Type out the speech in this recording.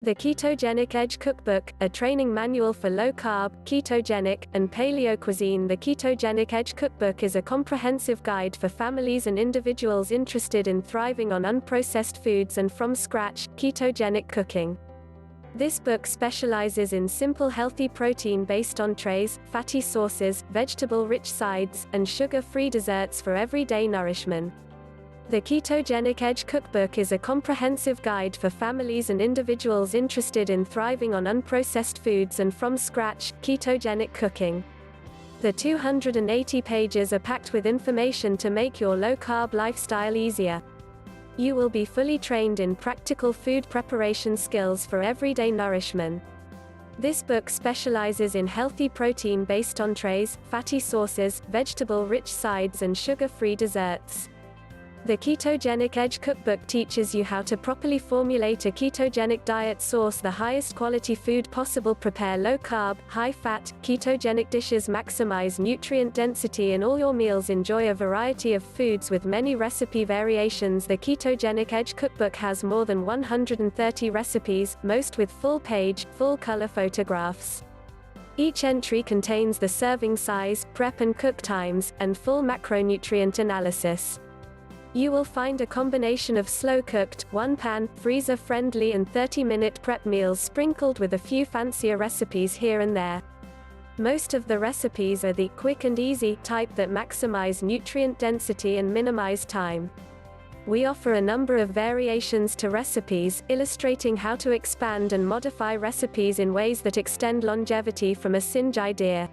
The Ketogenic Edge Cookbook, a training manual for low-carb, ketogenic, and paleo cuisine. The Ketogenic Edge Cookbook is a comprehensive guide for families and individuals interested in thriving on unprocessed foods and from-scratch, ketogenic cooking. This book specializes in simple healthy protein-based entrees, fatty sauces, vegetable-rich sides, and sugar-free desserts for everyday nourishment. The Ketogenic Edge Cookbook is a comprehensive guide for families and individuals interested in thriving on unprocessed foods and from-scratch, ketogenic cooking. The 280 pages are packed with information to make your low-carb lifestyle easier. You will be fully trained in practical food preparation skills for everyday nourishment. This book specializes in healthy protein-based entrees, fatty sauces, vegetable-rich sides, and sugar-free desserts. The Ketogenic Edge Cookbook teaches you how to properly formulate a ketogenic diet, source the highest quality food possible, prepare low-carb, high-fat, ketogenic dishes, maximize nutrient density in all your meals, enjoy a variety of foods with many recipe variations. The Ketogenic Edge Cookbook has more than 130 recipes, most with full-page, full-color photographs. Each entry contains the serving size, prep and cook times, and full macronutrient analysis. You will find a combination of slow-cooked, one-pan, freezer-friendly and 30-minute prep meals sprinkled with a few fancier recipes here and there. Most of the recipes are the quick and easy type that maximize nutrient density and minimize time. We offer a number of variations to recipes, illustrating how to expand and modify recipes in ways that extend longevity from a single idea.